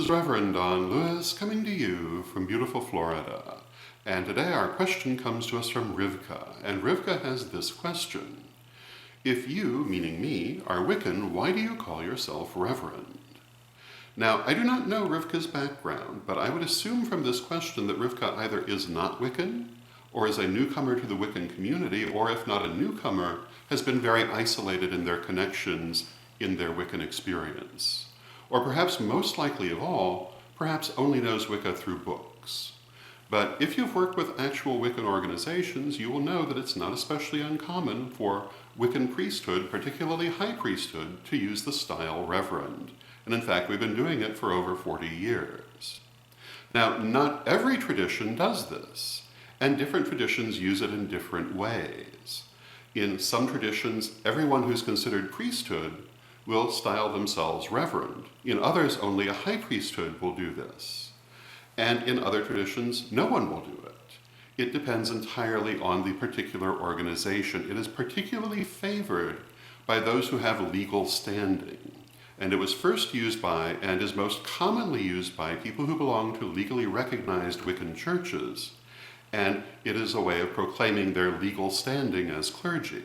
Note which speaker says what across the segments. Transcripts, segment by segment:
Speaker 1: is Reverend Don Lewis coming to you from beautiful Florida. And today our question comes to us from Rivka. And Rivka has this question. If you, meaning me, are Wiccan, why do you call yourself Reverend? Now, I do not know Rivka's background, but I would assume from this question that Rivka either is not Wiccan, or is a newcomer to the Wiccan community, or if not a newcomer, has been very isolated in their connections in their Wiccan experience. Or perhaps most likely of all, perhaps only knows Wicca through books. But if you've worked with actual Wiccan organizations, you will know that it's not especially uncommon for Wiccan priesthood, particularly high priesthood, to use the style Reverend. And in fact, we've been doing it for over 40 years. Now, not every tradition does this, and different traditions use it in different ways. In some traditions, everyone who's considered priesthood will style themselves Reverend. In others, only a high priesthood will do this. And in other traditions, no one will do it. It depends entirely on the particular organization. It is particularly favored by those who have legal standing. And it was first used by, and is most commonly used by, people who belong to legally recognized Wiccan churches. And it is a way of proclaiming their legal standing as clergy.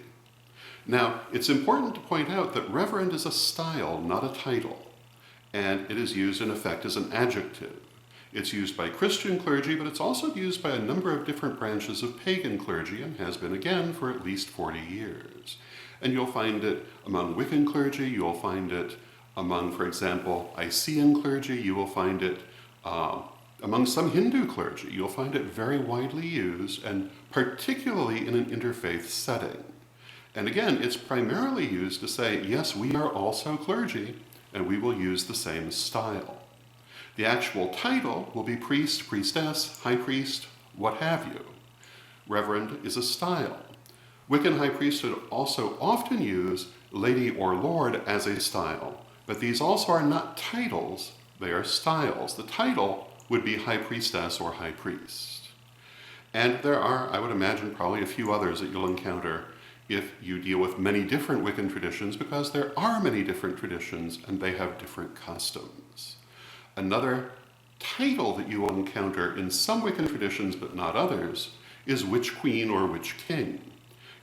Speaker 1: Now, it's important to point out that Reverend is a style, not a title, and it is used in effect as an adjective. It's used by Christian clergy, but it's also used by a number of different branches of pagan clergy, and has been again for at least 40 years. And you'll find it among Wiccan clergy, you'll find it among, for example, Icean clergy, you will find it among some Hindu clergy. You'll find it very widely used, and particularly in an interfaith setting. And again, it's primarily used to say, yes, we are also clergy, and we will use the same style. The actual title will be priest, priestess, high priest, what have you. Reverend is a style. Wiccan high priesthood also often use lady or lord as a style, but these also are not titles, they are styles. The title would be high priestess or high priest. And there are, I would imagine, probably a few others that you'll encounter if you deal with many different Wiccan traditions, because there are many different traditions and they have different customs. Another title that you will encounter in some Wiccan traditions, but not others, is witch queen or witch king.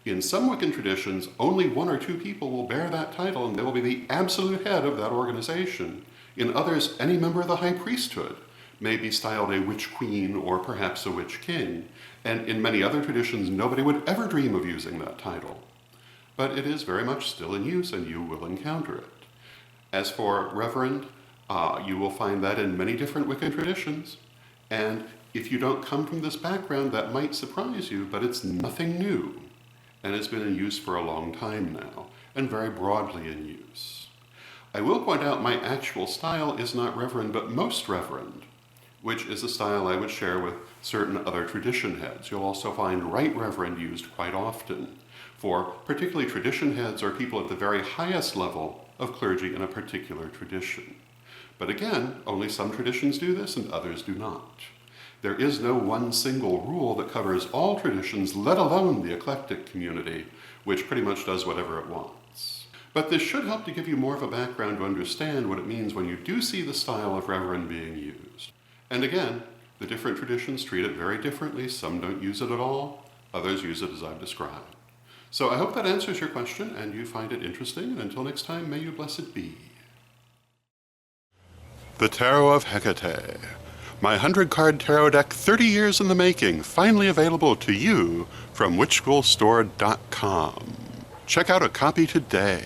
Speaker 1: In some Wiccan traditions, only one or two people will bear that title, and they will be the absolute head of that organization. In others, any member of the high priesthood may be styled a witch queen or perhaps a witch king. And in many other traditions, nobody would ever dream of using that title. But it is very much still in use, and you will encounter it. As for Reverend, you will find that in many different Wiccan traditions. And if you don't come from this background, that might surprise you, but it's nothing new. And it's been in use for a long time now, and very broadly in use. I will point out my actual style is not Reverend, but Most Reverend, which is a style I would share with certain other tradition heads. You'll also find Right Reverend used quite often for particularly tradition heads or people at the very highest level of clergy in a particular tradition. But again, only some traditions do this and others do not. There is no one single rule that covers all traditions, let alone the eclectic community, which pretty much does whatever it wants. But this should help to give you more of a background to understand what it means when you do see the style of Reverend being used. And again, the different traditions treat it very differently. Some don't use it at all, others use it as I've described. So I hope that answers your question and you find it interesting, and until next time, may you blessed be. The Tarot of Hecate. My 100-card tarot deck, 30 years in the making, finally available to you from witchschoolstore.com. Check out a copy today.